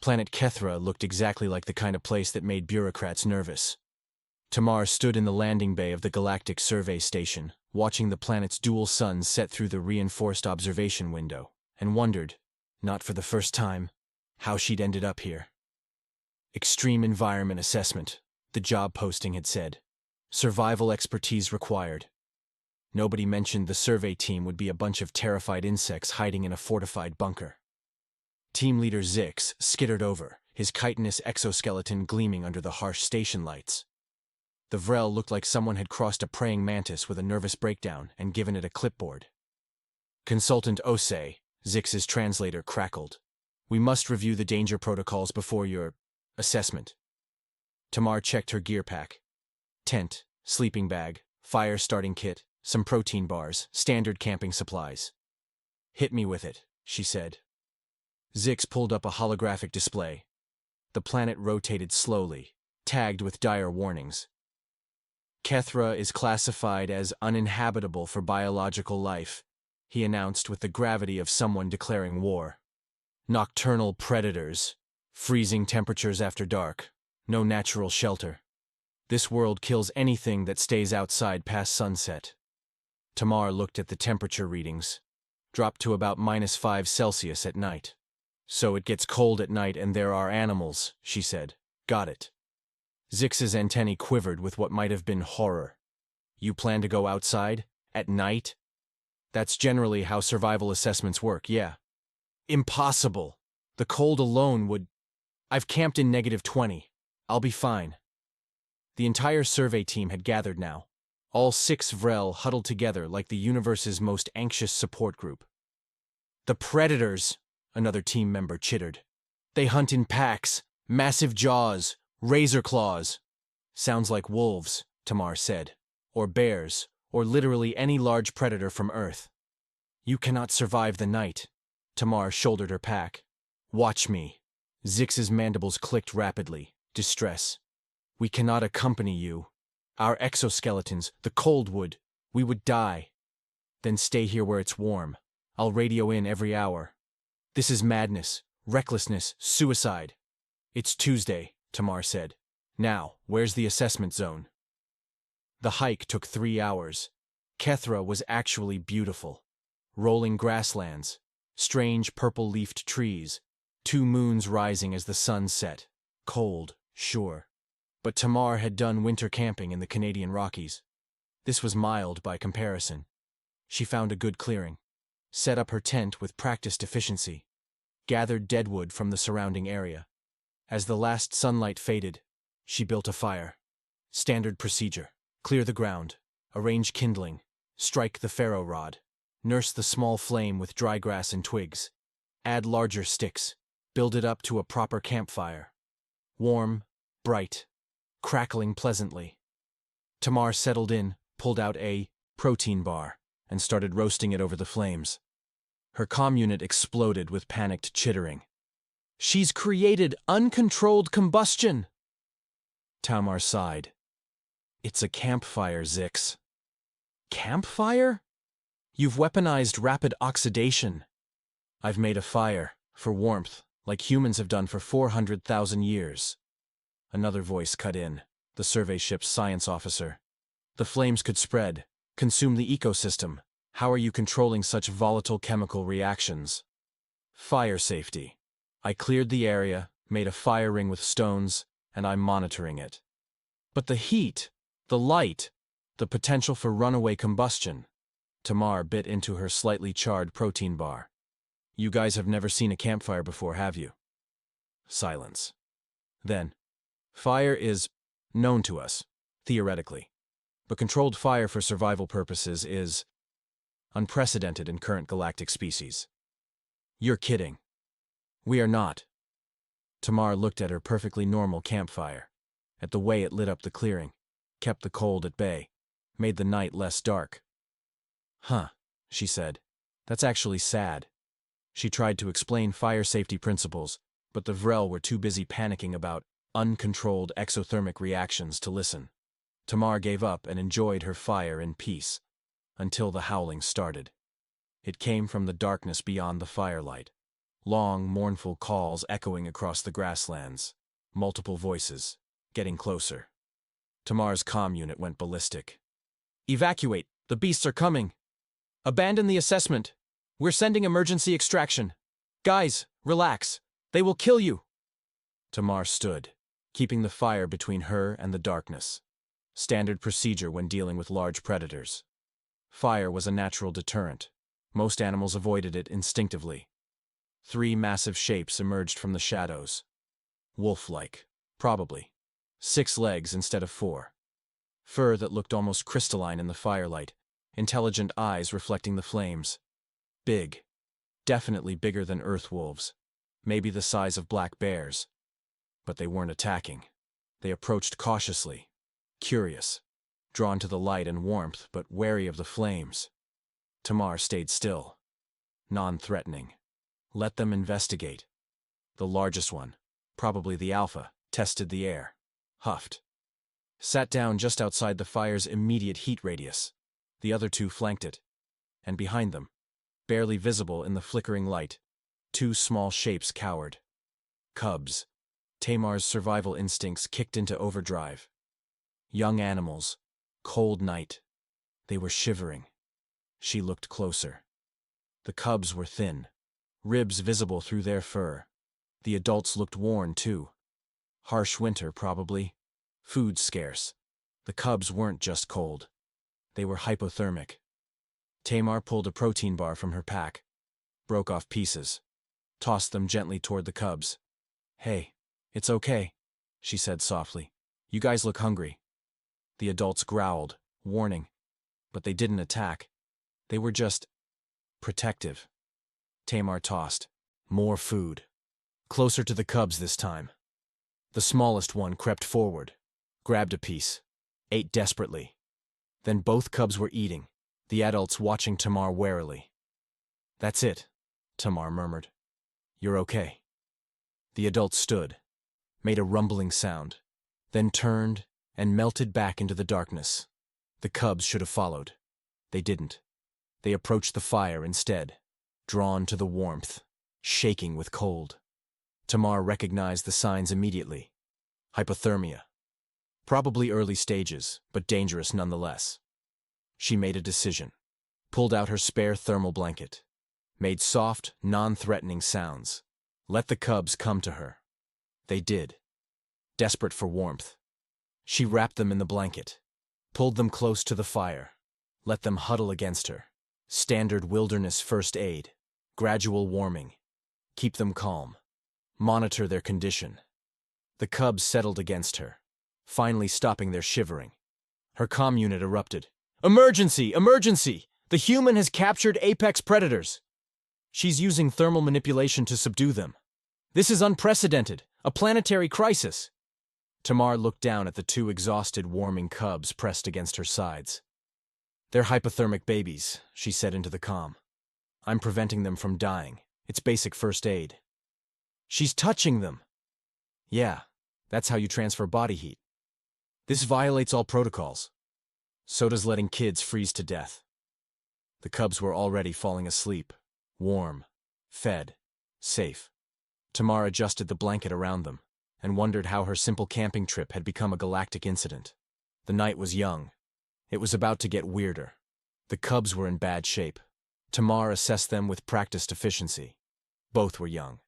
Planet Keth'ra looked exactly like the kind of place that made bureaucrats nervous. Tamar stood in the landing bay of the Galactic Survey Station, watching the planet's dual suns set through the reinforced observation window, and wondered, not for the first time, how she'd ended up here. Extreme environment assessment, the job posting had said. Survival expertise required. Nobody mentioned the survey team would be a bunch of terrified insects hiding in a fortified bunker. Team leader Zix skittered over, his chitinous exoskeleton gleaming under the harsh station lights. The Vrel looked like someone had crossed a praying mantis with a nervous breakdown and given it a clipboard. Consultant Osei, Zix's translator, crackled. We must review the danger protocols before your assessment. Tamar checked her gear pack. Tent, sleeping bag, fire starting kit, some protein bars, standard camping supplies. Hit me with it, she said. Zix pulled up a holographic display. The planet rotated slowly, tagged with dire warnings. Keth'ra is classified as uninhabitable for biological life, he announced with the gravity of someone declaring war. Nocturnal predators, freezing temperatures after dark, no natural shelter. This world kills anything that stays outside past sunset. Tamar looked at the temperature readings. Dropped to about -5 Celsius at night. So it gets cold at night and there are animals, she said. Got it. Zix's antennae quivered with what might have been horror. You plan to go outside? At night? That's generally how survival assessments work, yeah. Impossible. The cold alone would... I've camped in -20. I'll be fine. The entire survey team had gathered now. All 6 Vrel huddled together like the universe's most anxious support group. The predators, another team member chittered. They hunt in packs, massive jaws, razor claws. Sounds like wolves, Tamar said. Or bears, or literally any large predator from Earth. You cannot survive the night. Tamar shouldered her pack. Watch me. Zix's mandibles clicked rapidly. Distress. We cannot accompany you. Our exoskeletons, the cold would. We would die. Then stay here where it's warm. I'll radio in every hour. This is madness, recklessness, suicide. It's Tuesday, Tamar said. Now, where's the assessment zone? The hike took 3 hours. Keth'ra was actually beautiful. Rolling grasslands, strange purple-leafed trees, 2 moons rising as the sun set. Cold, sure. But Tamar had done winter camping in the Canadian Rockies. This was mild by comparison. She found a good clearing, set up her tent with practiced efficiency, gathered deadwood from the surrounding area. As the last sunlight faded, she built a fire. Standard procedure. Clear the ground, arrange kindling, strike the ferro rod, nurse the small flame with dry grass and twigs, add larger sticks, build it up to a proper campfire. Warm, bright, crackling pleasantly. Tamar settled in, pulled out a protein bar, and started roasting it over the flames. Her comm unit exploded with panicked chittering. She's created uncontrolled combustion! Tamar sighed. It's a campfire, Zix. Campfire? You've weaponized rapid oxidation. I've made a fire, for warmth, like humans have done for 400,000 years. Another voice cut in, the survey ship's science officer. The flames could spread, consume the ecosystem. How are you controlling such volatile chemical reactions? Fire safety. I cleared the area, made a fire ring with stones, and I'm monitoring it. But the heat, the light, the potential for runaway combustion. Tamar bit into her slightly charred protein bar. You guys have never seen a campfire before, have you? Silence. Then, fire is known to us, theoretically. But controlled fire for survival purposes is unprecedented in current galactic species. You're kidding. We are not. Tamar looked at her perfectly normal campfire, at the way it lit up the clearing, kept the cold at bay, made the night less dark. Huh, she said. That's actually sad. She tried to explain fire safety principles, but the Vrel were too busy panicking about uncontrolled exothermic reactions to listen. Tamar gave up and enjoyed her fire in peace, until the howling started. It came from the darkness beyond the firelight. Long, mournful calls echoing across the grasslands. Multiple voices, getting closer. Tamar's comm unit went ballistic. "Evacuate! The beasts are coming! Abandon the assessment! We're sending emergency extraction! Guys, relax! They will kill you!" Tamar stood, keeping the fire between her and the darkness. Standard procedure when dealing with large predators. Fire was a natural deterrent. Most animals avoided it instinctively. 3 massive shapes emerged from the shadows. Wolf-like, probably. 6 legs instead of 4. Fur that looked almost crystalline in the firelight, intelligent eyes reflecting the flames. Big. Definitely bigger than earth wolves. Maybe the size of black bears. But they weren't attacking. They approached cautiously, curious, drawn to the light and warmth, but wary of the flames. Tamar stayed still, non-threatening. Let them investigate. The largest one, probably the alpha, tested the air, huffed. Sat down just outside the fire's immediate heat radius. The other 2 flanked it. And behind them, barely visible in the flickering light, 2 small shapes cowered. Cubs. Tamar's survival instincts kicked into overdrive. Young animals. Cold night. They were shivering. She looked closer. The cubs were thin, ribs visible through their fur. The adults looked worn, too. Harsh winter, probably. Food scarce. The cubs weren't just cold. They were hypothermic. Tamar pulled a protein bar from her pack, broke off pieces, tossed them gently toward the cubs. "Hey, it's okay," she said softly. "You guys look hungry." The adults growled, warning. But they didn't attack. They were just protective. Tamar tossed. More food. Closer to the cubs this time. The smallest one crept forward, grabbed a piece, ate desperately. Then both cubs were eating, the adults watching Tamar warily. "That's it," Tamar murmured. "You're okay." The adults stood, made a rumbling sound, then turned and melted back into the darkness. The cubs should have followed. They didn't. They approached the fire instead, drawn to the warmth, shaking with cold. Tamar recognized the signs immediately. Hypothermia. Probably early stages, but dangerous nonetheless. She made a decision, pulled out her spare thermal blanket, made soft, non-threatening sounds. Let the cubs come to her. They did, desperate for warmth. She wrapped them in the blanket, pulled them close to the fire, let them huddle against her. Standard wilderness first aid, gradual warming. Keep them calm. Monitor their condition. The cubs settled against her, finally stopping their shivering. Her comm unit erupted. "Emergency! Emergency! The human has captured apex predators! She's using thermal manipulation to subdue them. This is unprecedented, a planetary crisis." Tamar looked down at the 2 exhausted, warming cubs pressed against her sides. "They're hypothermic babies," she said into the comm. "I'm preventing them from dying. It's basic first aid." "She's touching them!" "Yeah, that's how you transfer body heat. This violates all protocols. So does letting kids freeze to death." The cubs were already falling asleep, warm, fed, safe. Tamar adjusted the blanket around them and wondered how her simple camping trip had become a galactic incident. The night was young. It was about to get weirder. The cubs were in bad shape. Tamar assessed them with practiced efficiency. Both were young,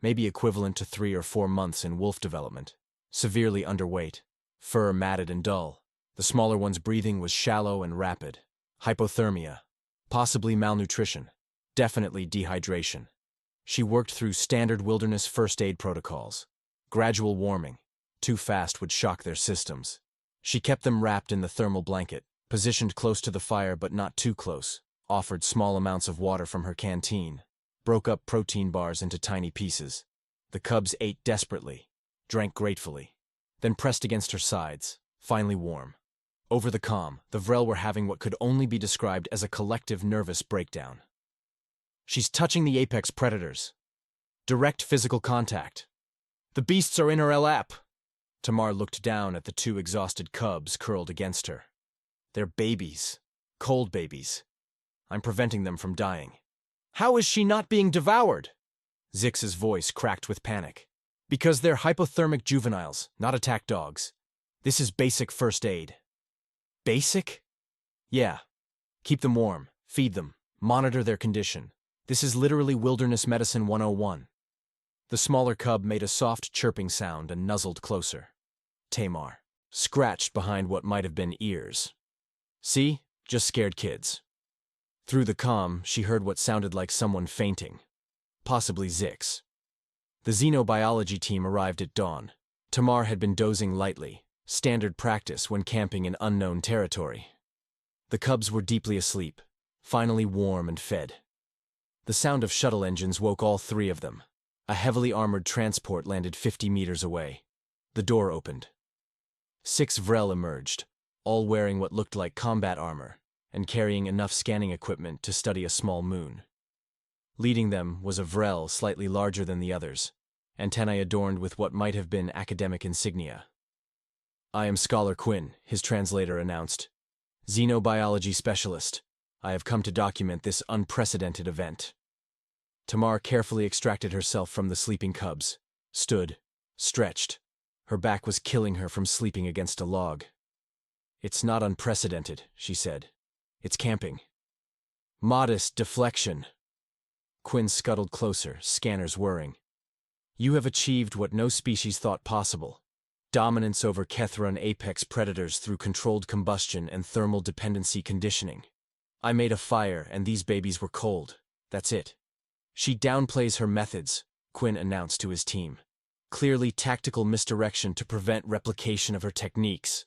maybe equivalent to 3 or 4 months in wolf development. Severely underweight, fur matted and dull. The smaller one's breathing was shallow and rapid. Hypothermia, possibly malnutrition, definitely dehydration. She worked through standard wilderness first aid protocols. Gradual warming. Too fast would shock their systems. She kept them wrapped in the thermal blanket, positioned close to the fire but not too close, offered small amounts of water from her canteen, broke up protein bars into tiny pieces. The cubs ate desperately, drank gratefully, then pressed against her sides, finally warm. Over the comm, the Vrel were having what could only be described as a collective nervous breakdown. "She's touching the apex predators. Direct physical contact. The beasts are in her lap." Tamar looked down at the 2 exhausted cubs curled against her. "They're babies. Cold babies. I'm preventing them from dying." "How is she not being devoured?" Zix's voice cracked with panic. Because they're hypothermic juveniles, not attack dogs. This is basic first aid. Basic? Yeah. Keep them warm, feed them, monitor their condition. This is literally Wilderness Medicine 101. The smaller cub made a soft chirping sound and nuzzled closer. Tamar scratched behind what might have been ears. See? Just scared kids. Through the comm, she heard what sounded like someone fainting. Possibly Zix. The xenobiology team arrived at dawn. Tamar had been dozing lightly, standard practice when camping in unknown territory. The cubs were deeply asleep, finally warm and fed. The sound of shuttle engines woke all three of them. A heavily armored transport landed 50 meters away. The door opened. 6 Vrel emerged, all wearing what looked like combat armor, and carrying enough scanning equipment to study a small moon. Leading them was a Vrel slightly larger than the others, antennae adorned with what might have been academic insignia. I am Scholar Quinn, his translator announced. Xenobiology specialist. I have come to document this unprecedented event. Tamar carefully extracted herself from the sleeping cubs, stood, stretched. Her back was killing her from sleeping against a log. It's not unprecedented, she said. It's camping. Modest deflection. Quinn scuttled closer, scanners whirring. You have achieved what no species thought possible. Dominance over Keth'ra and apex predators through controlled combustion and thermal dependency conditioning. I made a fire and these babies were cold. That's it. She downplays her methods, Quinn announced to his team. Clearly tactical misdirection to prevent replication of her techniques.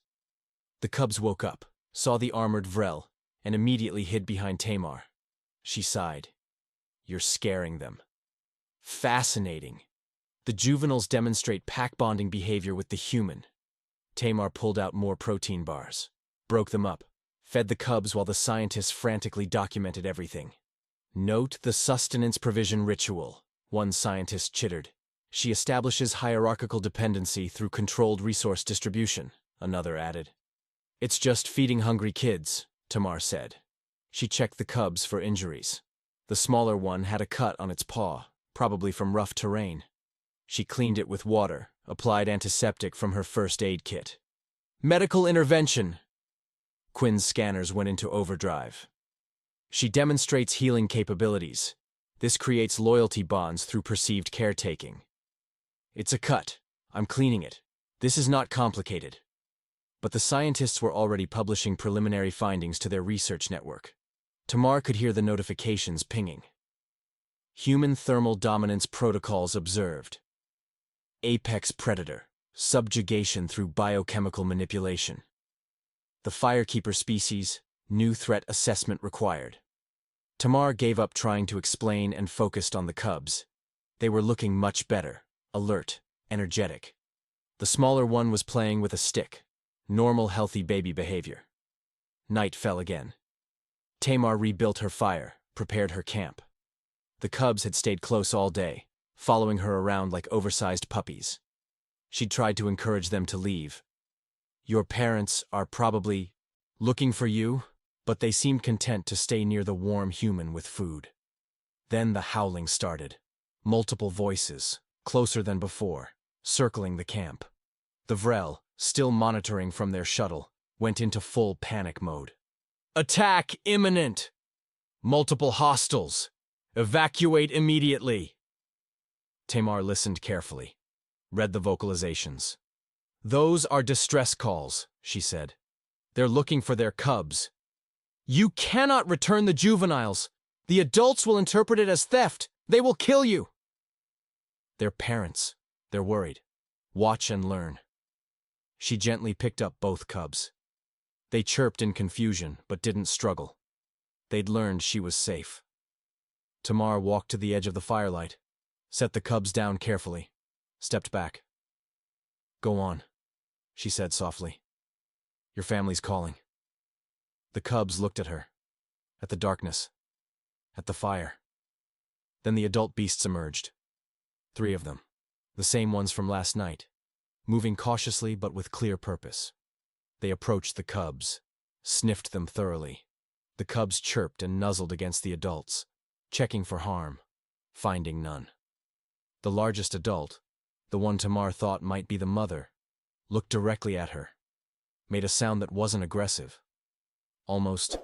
The cubs woke up, saw the armored Vrel, and immediately hid behind Tamar. She sighed. You're scaring them. Fascinating. The juveniles demonstrate pack-bonding behavior with the human. Tamar pulled out more protein bars, broke them up, fed the cubs while the scientists frantically documented everything. Note the sustenance provision ritual, one scientist chittered. She establishes hierarchical dependency through controlled resource distribution, another added. It's just feeding hungry kids, Tamar said. She checked the cubs for injuries. The smaller one had a cut on its paw, probably from rough terrain. She cleaned it with water, applied antiseptic from her first aid kit. Medical intervention! Quinn's scanners went into overdrive. She demonstrates healing capabilities. This creates loyalty bonds through perceived caretaking. It's a cut. I'm cleaning it. This is not complicated. But the scientists were already publishing preliminary findings to their research network. Tamar could hear the notifications pinging. Human thermal dominance protocols observed. Apex predator. Subjugation through biochemical manipulation. The firekeeper species. New threat assessment required. Tamar gave up trying to explain and focused on the cubs. They were looking much better, alert, energetic. The smaller one was playing with a stick. Normal, healthy baby behavior. Night fell again. Tamar rebuilt her fire, prepared her camp. The cubs had stayed close all day, following her around like oversized puppies. She'd tried to encourage them to leave. Your parents are probably looking for you, but they seemed content to stay near the warm human with food. Then the howling started. Multiple voices, closer than before, circling the camp. The Vrel, still monitoring from their shuttle, went into full panic mode. Attack imminent! Multiple hostiles! Evacuate immediately! Tamar listened carefully, read the vocalizations. Those are distress calls, she said. They're looking for their cubs. You cannot return the juveniles. The adults will interpret it as theft. They will kill you. They're parents. They're worried. Watch and learn. She gently picked up both cubs. They chirped in confusion, but didn't struggle. They'd learned she was safe. Tamar walked to the edge of the firelight, set the cubs down carefully, stepped back. Go on, she said softly. Your family's calling. The cubs looked at her, at the darkness, at the fire. Then the adult beasts emerged. 3 of them, the same ones from last night, moving cautiously but with clear purpose. They approached the cubs, sniffed them thoroughly. The cubs chirped and nuzzled against the adults, checking for harm, finding none. The largest adult, the one Tamar thought might be the mother, looked directly at her, made a sound that wasn't aggressive, almost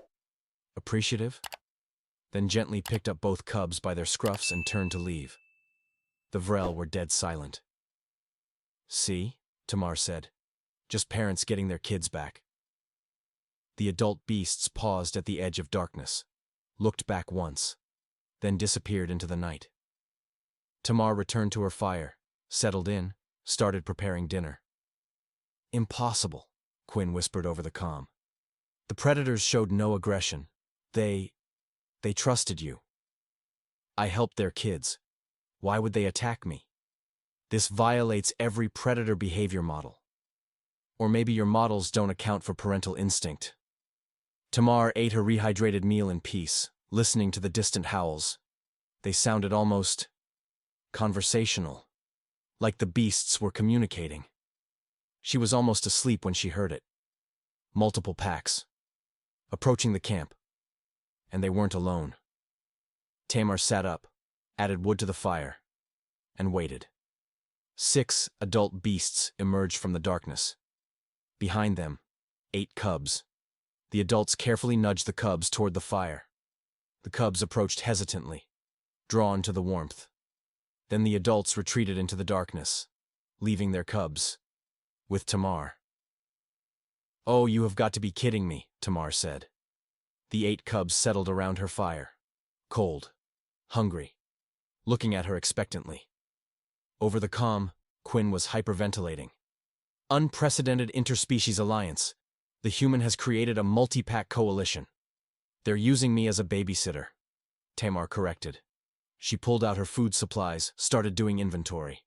appreciative, then gently picked up both cubs by their scruffs and turned to leave. The Vrel were dead silent. "See," Tamar said, "just parents getting their kids back." The adult beasts paused at the edge of darkness, looked back once, then disappeared into the night. Tamar returned to her fire, settled in, started preparing dinner. "Impossible," Quinn whispered over the comm. "The predators showed no aggression. They trusted you. I helped their kids. Why would they attack me? This violates every predator behavior model. Or maybe your models don't account for parental instinct." Tamar ate her rehydrated meal in peace, listening to the distant howls. They sounded almost conversational, like the beasts were communicating. She was almost asleep when she heard it. Multiple packs, approaching the camp. And they weren't alone. Tamar sat up, added wood to the fire, and waited. 6 adult beasts emerged from the darkness. Behind them, 8 cubs. The adults carefully nudged the cubs toward the fire. The cubs approached hesitantly, drawn to the warmth. Then the adults retreated into the darkness, leaving their cubs with Tamar. "Oh, you have got to be kidding me," Tamar said. The 8 cubs settled around her fire, cold, hungry, looking at her expectantly. Over the comm, Quinn was hyperventilating. "Unprecedented interspecies alliance. The human has created a multi-pack coalition. They're using me as a babysitter," Tamar corrected. She pulled out her food supplies, started doing inventory.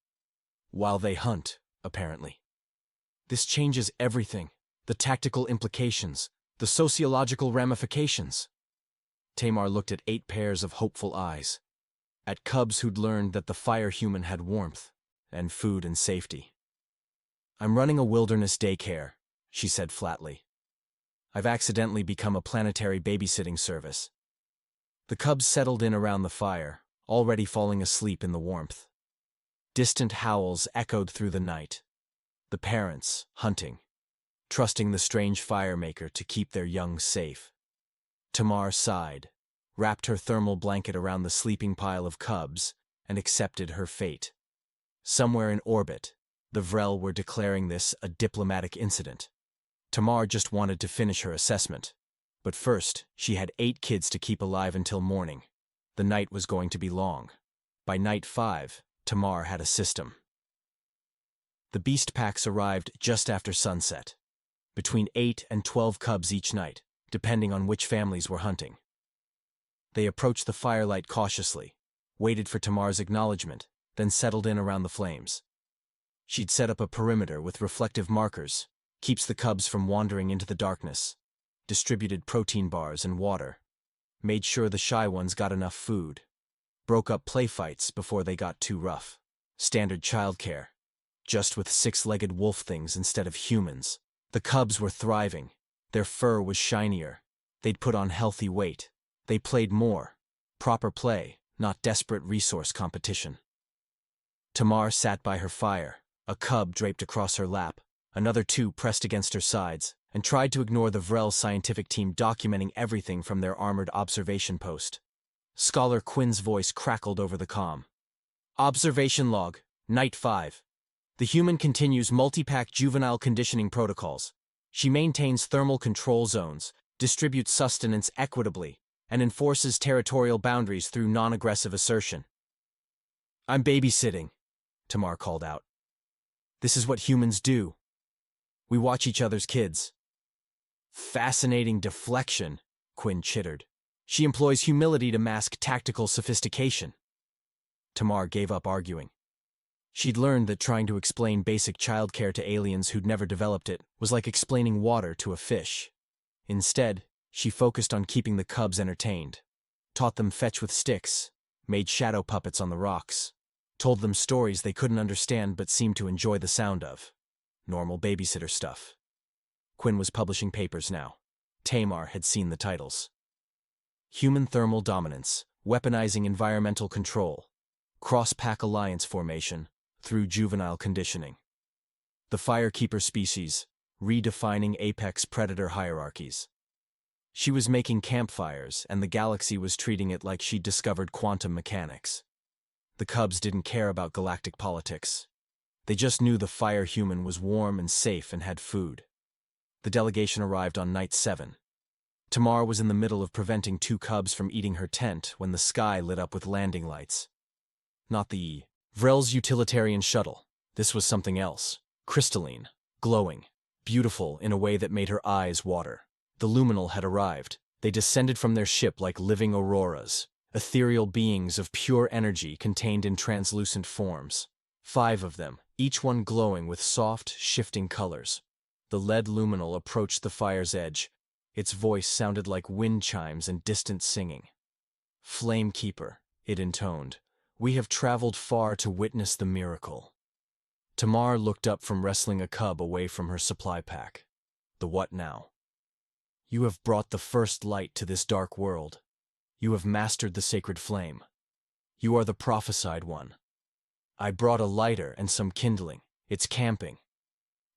"While they hunt, apparently. This changes everything. The tactical implications, the sociological ramifications." Tamar looked at 8 pairs of hopeful eyes, at cubs who'd learned that the fire human had warmth and food and safety. "I'm running a wilderness daycare," she said flatly. "I've accidentally become a planetary babysitting service." The cubs settled in around the fire, already falling asleep in the warmth. Distant howls echoed through the night. The parents, hunting, trusting the strange firemaker to keep their young safe. Tamar sighed, wrapped her thermal blanket around the sleeping pile of cubs, and accepted her fate. Somewhere in orbit, the Vrel were declaring this a diplomatic incident. Tamar just wanted to finish her assessment. But first, she had 8 kids to keep alive until morning. The night was going to be long. By night 5, Tamar had a system. The beast packs arrived just after sunset. Between 8 and 12 cubs each night, depending on which families were hunting. They approached the firelight cautiously, waited for Tamar's acknowledgement, then settled in around the flames. She'd set up a perimeter with reflective markers, keeps the cubs from wandering into the darkness, distributed protein bars and water, made sure the shy ones got enough food, broke up play fights before they got too rough. Standard childcare, just with 6-legged wolf things instead of humans. The cubs were thriving. Their fur was shinier. They'd put on healthy weight. They played more. Proper play, not desperate resource competition. Tamar sat by her fire, a cub draped across her lap, another 2 pressed against her sides, and tried to ignore the Vrel scientific team documenting everything from their armored observation post. Scholar Quinn's voice crackled over the comm. "Observation log, night 5. The human continues multi-pack juvenile conditioning protocols. She maintains thermal control zones, distributes sustenance equitably, and enforces territorial boundaries through non-aggressive assertion." "I'm babysitting," Tamar called out. "This is what humans do. We watch each other's kids." "Fascinating deflection," Quinn chittered. "She employs humility to mask tactical sophistication." Tamar gave up arguing. She'd learned that trying to explain basic childcare to aliens who'd never developed it was like explaining water to a fish. Instead, she focused on keeping the cubs entertained, taught them fetch with sticks, made shadow puppets on the rocks, told them stories they couldn't understand but seemed to enjoy the sound of. Normal babysitter stuff. Quinn was publishing papers now. Tamar had seen the titles. Human Thermal Dominance, Weaponizing Environmental Control. Cross-pack alliance formation through juvenile conditioning. The Firekeeper species, redefining apex predator hierarchies. She was making campfires, and the galaxy was treating it like she'd discovered quantum mechanics. The Cubs didn't care about galactic politics. They just knew the fire human was warm and safe and had food. The delegation arrived on night 7. Tamar was in the middle of preventing 2 cubs from eating her tent when the sky lit up with landing lights. Not the Vrel's utilitarian shuttle. This was something else. Crystalline, glowing, beautiful in a way that made her eyes water. The Luminal had arrived. They descended from their ship like living auroras, ethereal beings of pure energy contained in translucent forms. 5 of them, each one glowing with soft, shifting colors. The lead Luminal approached the fire's edge. Its voice sounded like wind chimes and distant singing. "Flamekeeper," it intoned, "we have traveled far to witness the miracle." Tamar looked up from wrestling a cub away from her supply pack. "The what now?" "You have brought the first light to this dark world. You have mastered the sacred flame. You are the prophesied one. I brought a lighter and some kindling. It's camping."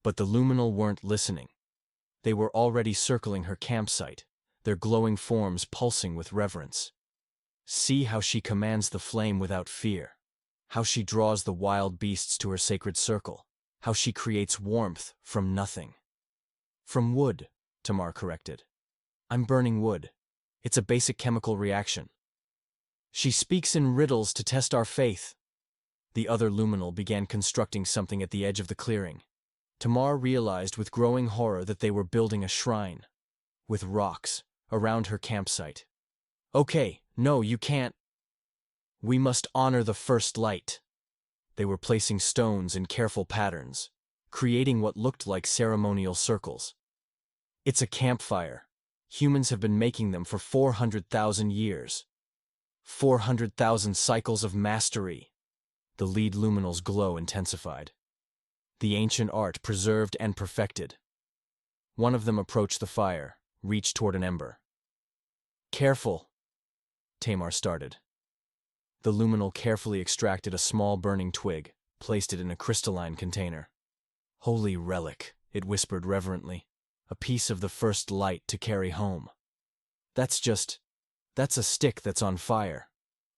But the Luminal weren't listening. They were already circling her campsite, their glowing forms pulsing with reverence. See how she commands the flame without fear. How she draws the wild beasts to her sacred circle. How she creates warmth from nothing. "From wood," Tamar corrected. "I'm burning wood. It's a basic chemical reaction." "She speaks in riddles to test our faith." The other Luminal began constructing something at the edge of the clearing. Tamar realized with growing horror that they were building a shrine, with rocks, around her campsite. "Okay, no, you can't. We must honor the first light." They were placing stones in careful patterns, creating what looked like ceremonial circles. "It's a campfire. Humans have been making them for 400,000 years. 400,000 cycles of mastery." The lead Luminal's glow intensified. The ancient art preserved and perfected. One of them approached the fire, reached toward an ember. "Careful," Tamar started. The Luminal carefully extracted a small burning twig, placed it in a crystalline container. "Holy relic," it whispered reverently. "A piece of the first light to carry home." That's a stick that's on fire."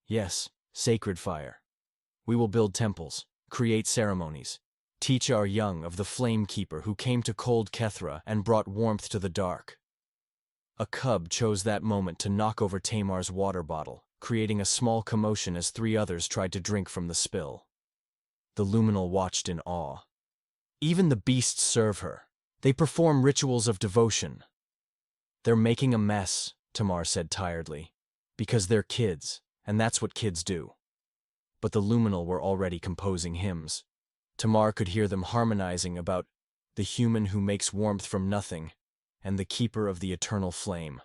"Yes, sacred fire. We will build temples, create ceremonies, teach our young of the Flamekeeper who came to cold Keth'ra and brought warmth to the dark." A cub chose that moment to knock over Tamar's water bottle, creating a small commotion as 3 others tried to drink from the spill. The Luminal watched in awe. "Even the beasts serve her. They perform rituals of devotion." "They're making a mess," Tamar said tiredly, "because they're kids, and that's what kids do." But the Luminal were already composing hymns. Tamar could hear them harmonizing about the human who makes warmth from nothing and the keeper of the eternal flame.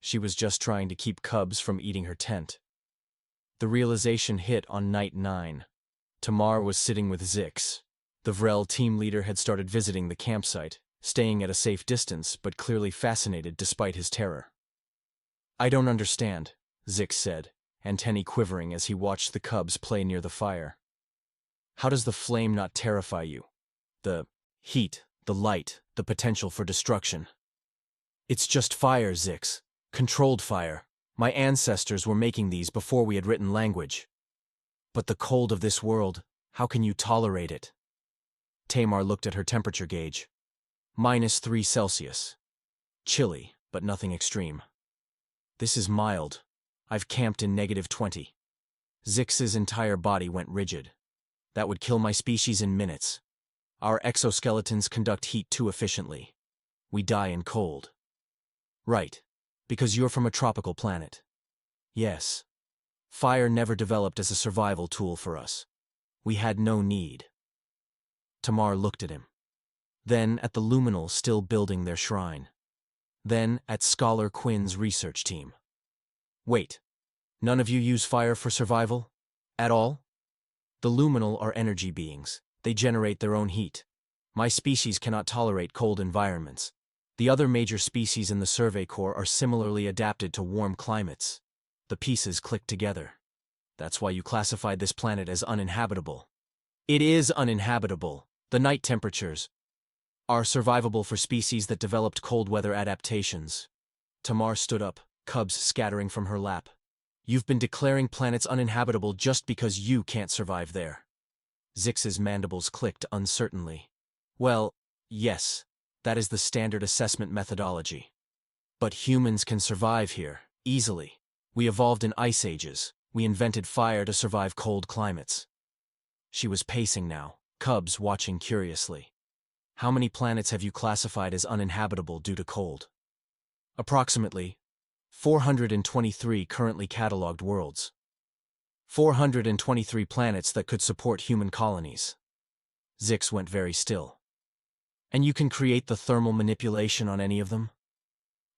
She was just trying to keep cubs from eating her tent. The realization hit on night 9. Tamar was sitting with Zix. The Vrel team leader had started visiting the campsite, staying at a safe distance but clearly fascinated despite his terror. "I don't understand," Zix said, antennae quivering as he watched the cubs play near the fire. "How does the flame not terrify you? The heat, the light, the potential for destruction." "It's just fire, Zix. Controlled fire. My ancestors were making these before we had written language." "But the cold of this world, how can you tolerate it?" Tamar looked at her temperature gauge. -3 Celsius. Chilly, but nothing extreme. "This is mild. I've camped in -20. Zix's entire body went rigid. "That would kill my species in minutes. Our exoskeletons conduct heat too efficiently. We die in cold." "Right. Because you're from a tropical planet." "Yes. Fire never developed as a survival tool for us. We had no need." Tamar looked at him. Then at the Luminal still building their shrine. Then at Scholar Quinn's research team. "Wait. None of you use fire for survival? At all?" "The Luminal are energy beings. They generate their own heat. My species cannot tolerate cold environments. The other major species in the Survey Corps are similarly adapted to warm climates." The pieces clicked together. That's why you classified this planet as uninhabitable. It is uninhabitable. The night temperatures are survivable for species that developed cold weather adaptations. Tamar stood up, cubs scattering from her lap. You've been declaring planets uninhabitable just because you can't survive there. Zix's mandibles clicked uncertainly. Well, yes, that is the standard assessment methodology. But humans can survive here, easily. We evolved in ice ages. We invented fire to survive cold climates. She was pacing now, cubs watching curiously. How many planets have you classified as uninhabitable due to cold? Approximately 423 currently catalogued worlds. 423 planets that could support human colonies. Zix went very still. And you can create the thermal manipulation on any of them?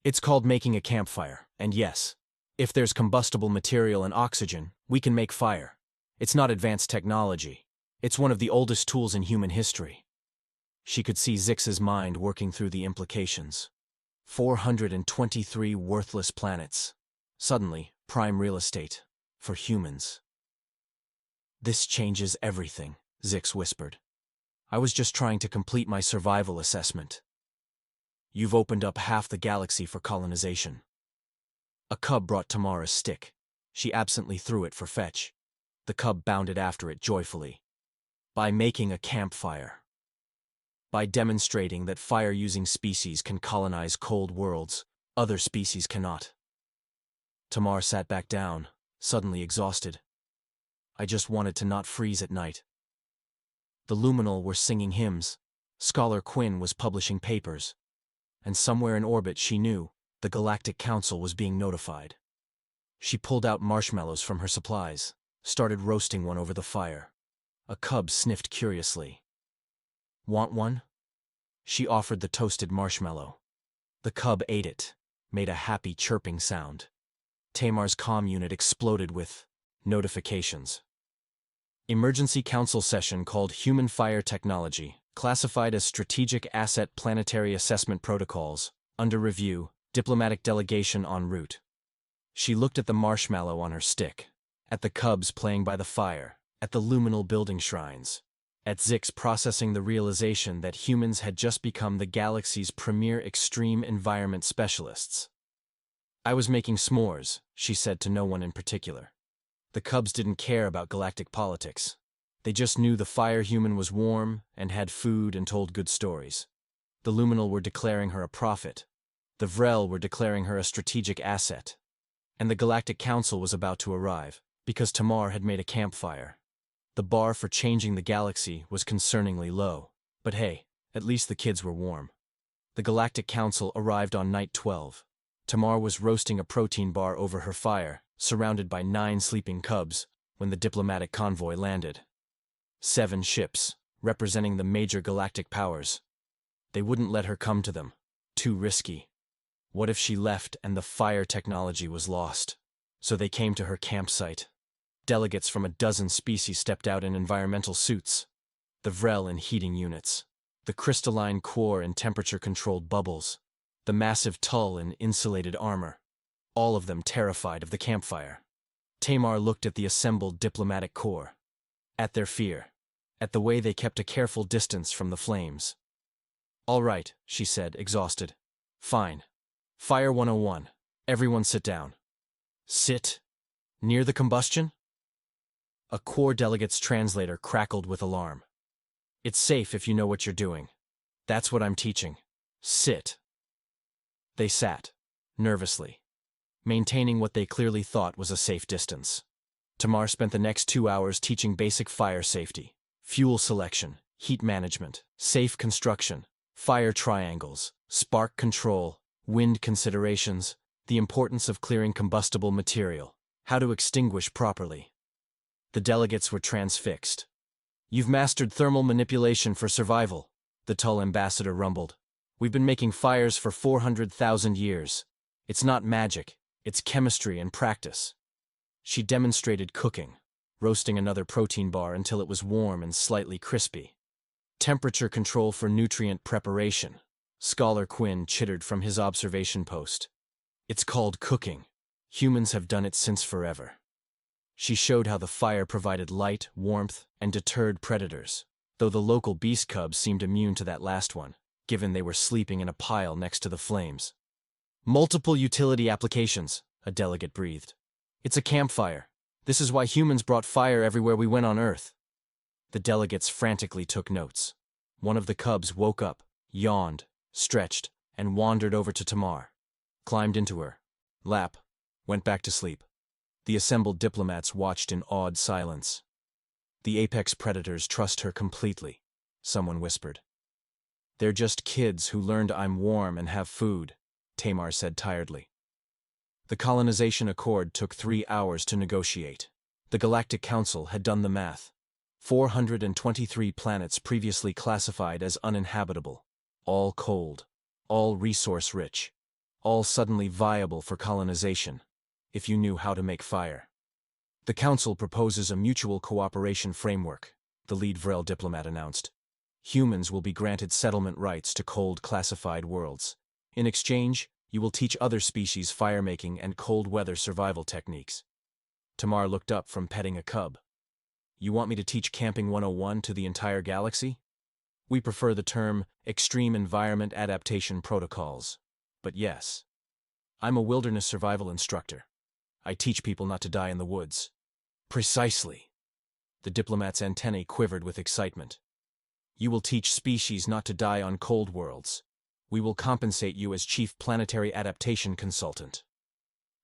It's called making a campfire, and yes, if there's combustible material and oxygen, we can make fire. It's not advanced technology. It's one of the oldest tools in human history. She could see Zix's mind working through the implications. 423 worthless planets. Suddenly, prime real estate. For humans. This changes everything, Zix whispered. I was just trying to complete my survival assessment. You've opened up half the galaxy for colonization. A cub brought Tamar a stick. She absently threw it for fetch. The cub bounded after it joyfully. By making a campfire. By demonstrating that fire-using species can colonize cold worlds, other species cannot. Tamar sat back down, suddenly exhausted. I just wanted to not freeze at night. The Luminal were singing hymns. Scholar Quinn was publishing papers. And somewhere in orbit she knew, the Galactic Council was being notified. She pulled out marshmallows from her supplies, started roasting one over the fire. A cub sniffed curiously. Want one? She offered the toasted marshmallow. The cub ate it, made a happy chirping sound. Tamar's comm unit exploded with notifications. Emergency Council session called Human Fire Technology, classified as Strategic Asset Planetary Assessment Protocols, under review, diplomatic delegation en route. She looked at the marshmallow on her stick, at the cubs playing by the fire, at the luminal building shrines, at Zix processing the realization that humans had just become the galaxy's premier extreme environment specialists. I was making s'mores, she said to no one in particular. The cubs didn't care about galactic politics. They just knew the fire human was warm and had food and told good stories. The Luminal were declaring her a prophet. The Vrel were declaring her a strategic asset. And the Galactic Council was about to arrive, because Tamar had made a campfire. The bar for changing the galaxy was concerningly low. But hey, at least the kids were warm. The Galactic Council arrived on night 12. Tamar was roasting a protein bar over her fire, surrounded by 9 sleeping cubs, when the diplomatic convoy landed. 7 ships, representing the major galactic powers. They wouldn't let her come to them. Too risky. What if she left and the fire technology was lost? So they came to her campsite. Delegates from a dozen species stepped out in environmental suits. The Vrel in heating units. The crystalline core in temperature-controlled bubbles. The massive Tull in insulated armor. All of them terrified of the campfire. Tamar looked at the assembled diplomatic corps. At their fear. At the way they kept a careful distance from the flames. All right, she said, exhausted. Fine. Fire 101. Everyone sit down. Sit? Near the combustion? A corps delegate's translator crackled with alarm. It's safe if you know what you're doing. That's what I'm teaching. Sit. They sat, nervously, maintaining what they clearly thought was a safe distance. Tamar spent the next 2 hours teaching basic fire safety, fuel selection, heat management, safe construction, fire triangles, spark control, wind considerations, the importance of clearing combustible material, how to extinguish properly. The delegates were transfixed. You've mastered thermal manipulation for survival, the Tull ambassador rumbled. We've been making fires for 400,000 years. It's not magic, it's chemistry and practice. She demonstrated cooking, roasting another protein bar until it was warm and slightly crispy. Temperature control for nutrient preparation. Scholar Quinn chittered from his observation post. It's called cooking. Humans have done it since forever. She showed how the fire provided light, warmth, and deterred predators, though the local beast cubs seemed immune to that last one, given they were sleeping in a pile next to the flames. Multiple utility applications, a delegate breathed. It's a campfire. This is why humans brought fire everywhere we went on Earth. The delegates frantically took notes. One of the cubs woke up, yawned, stretched, and wandered over to Tamar. Climbed into her lap, went back to sleep. The assembled diplomats watched in awed silence. The apex predators trust her completely, someone whispered. They're just kids who learned I'm warm and have food, Tamar said tiredly. The colonization accord took 3 hours to negotiate. The Galactic Council had done the math. 423 planets previously classified as uninhabitable, all cold, all resource-rich, all suddenly viable for colonization, if you knew how to make fire. The Council proposes a mutual cooperation framework, the lead Vrel diplomat announced. Humans will be granted settlement rights to cold classified worlds. In exchange, you will teach other species fire-making and cold-weather survival techniques. Tamar looked up from petting a cub. You want me to teach Camping 101 to the entire galaxy? We prefer the term extreme environment adaptation protocols. But yes, I'm a wilderness survival instructor. I teach people not to die in the woods. Precisely. The diplomat's antennae quivered with excitement. You will teach species not to die on cold worlds. We will compensate you as chief planetary adaptation consultant.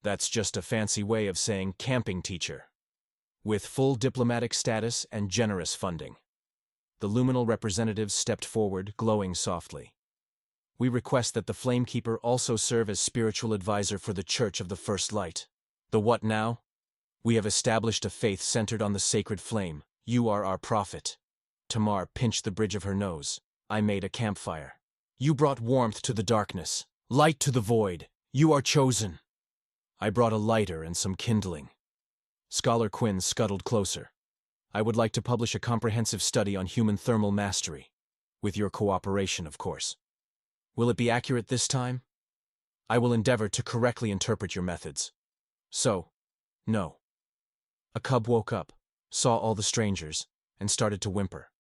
That's just a fancy way of saying camping teacher. With full diplomatic status and generous funding. The luminal representatives stepped forward, glowing softly. We request that the Flamekeeper also serve as spiritual advisor for the Church of the First Light. The what now? We have established a faith centered on the sacred flame. You are our prophet. Tamar pinched the bridge of her nose. I made a campfire. You brought warmth to the darkness, light to the void. You are chosen. I brought a lighter and some kindling. Scholar Quinn scuttled closer. I would like to publish a comprehensive study on human thermal mastery. With your cooperation, of course. Will it be accurate this time? I will endeavor to correctly interpret your methods. So, no. A cub woke up, saw all the strangers, and started to whimper.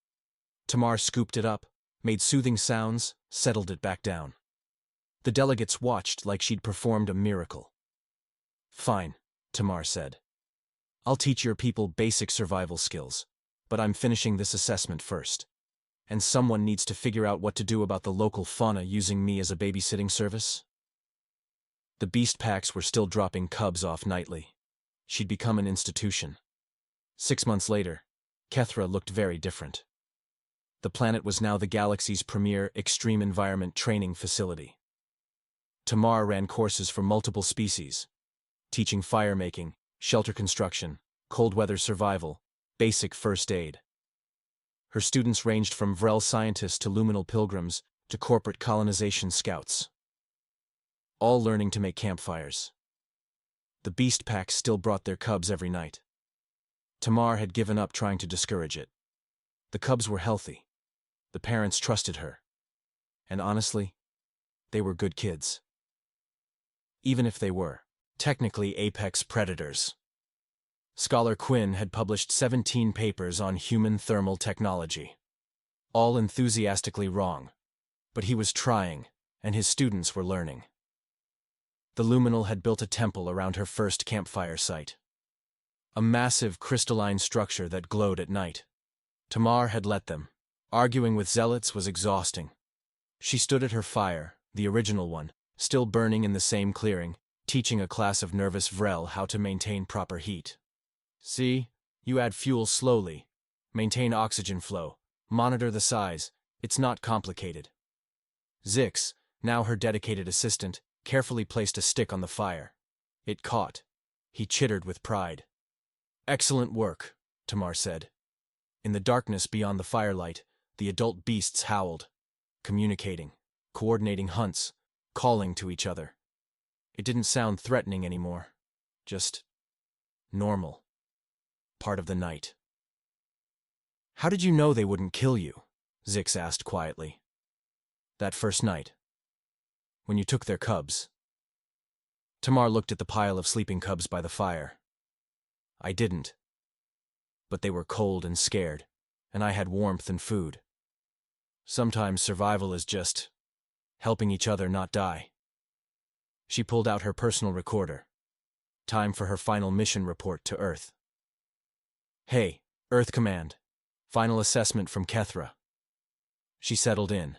Tamar scooped it up, made soothing sounds, settled it back down. The delegates watched like she'd performed a miracle. Fine, Tamar said. I'll teach your people basic survival skills, but I'm finishing this assessment first. And someone needs to figure out what to do about the local fauna using me as a babysitting service. The beast packs were still dropping cubs off nightly. She'd become an institution. 6 months later, Keth'ra looked very different. The planet was now the galaxy's premier extreme environment training facility. Tamar ran courses for multiple species, teaching fire-making, shelter construction, cold-weather survival, basic first aid. Her students ranged from Vrel scientists to luminal pilgrims to corporate colonization scouts. All learning to make campfires. The beast packs still brought their cubs every night. Tamar had given up trying to discourage it. The cubs were healthy. The parents trusted her. And honestly, they were good kids. Even if they were, technically apex predators. Scholar Quinn had published 17 papers on human thermal technology. All enthusiastically wrong. But he was trying, and his students were learning. The Luminal had built a temple around her first campfire site. A massive crystalline structure that glowed at night. Tamar had let them. Arguing with zealots was exhausting. She stood at her fire, the original one, still burning in the same clearing, teaching a class of nervous Vrel how to maintain proper heat. See, you add fuel slowly, maintain oxygen flow, monitor the size, it's not complicated. Zix, now her dedicated assistant, carefully placed a stick on the fire. It caught. He chittered with pride. Excellent work, Tamar said. In the darkness beyond the firelight, the adult beasts howled, communicating, coordinating hunts, calling to each other. It didn't sound threatening anymore. Just normal. Part of the night. How did you know they wouldn't kill you? Zix asked quietly. That first night. When you took their cubs. Tamar looked at the pile of sleeping cubs by the fire. I didn't. But they were cold and scared, and I had warmth and food. Sometimes survival is just helping each other not die. She pulled out her personal recorder. Time for her final mission report to Earth. Hey, Earth Command. Final assessment from Keth'ra. She settled in,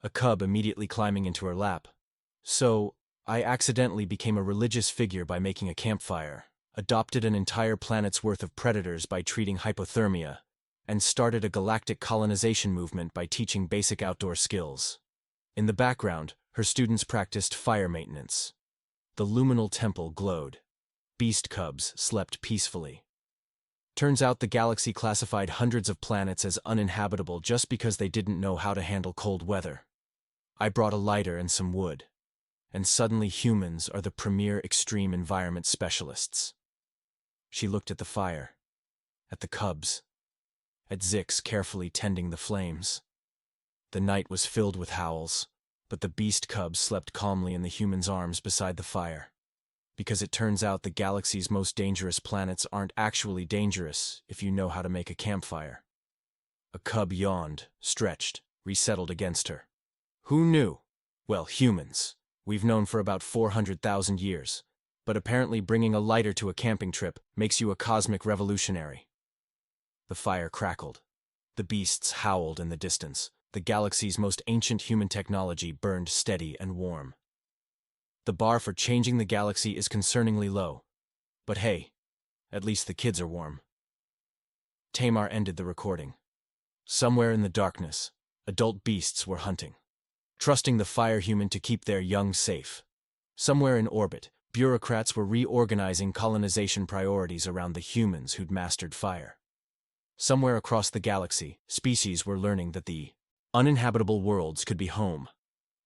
a cub immediately climbing into her lap. So, I accidentally became a religious figure by making a campfire, adopted an entire planet's worth of predators by treating hypothermia, and started a galactic colonization movement by teaching basic outdoor skills. In the background, her students practiced fire maintenance. The luminal temple glowed. Beast cubs slept peacefully. Turns out the galaxy classified hundreds of planets as uninhabitable just because they didn't know how to handle cold weather. I brought a lighter and some wood. And suddenly humans are the premier extreme environment specialists. She looked at the fire, at the cubs, at Zix carefully tending the flames. The night was filled with howls, but the beast cubs slept calmly in the humans' arms beside the fire. Because it turns out the galaxy's most dangerous planets aren't actually dangerous if you know how to make a campfire. A cub yawned, stretched, resettled against her. Who knew? Well, humans. We've known for about 400,000 years, but apparently bringing a lighter to a camping trip makes you a cosmic revolutionary. The fire crackled. The beasts howled in the distance. The galaxy's most ancient human technology burned steady and warm. The bar for changing the galaxy is concerningly low. But hey, at least the kids are warm. Tamar ended the recording. Somewhere in the darkness, adult beasts were hunting, trusting the fire human to keep their young safe. Somewhere in orbit, bureaucrats were reorganizing colonization priorities around the humans who'd mastered fire. Somewhere across the galaxy, species were learning that the uninhabitable worlds could be home.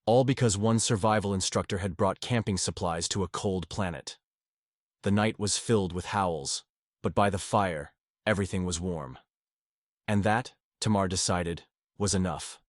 All because one survival instructor had brought camping supplies to a cold planet. The night was filled with howls, but by the fire, everything was warm. And that, Tamar decided, was enough.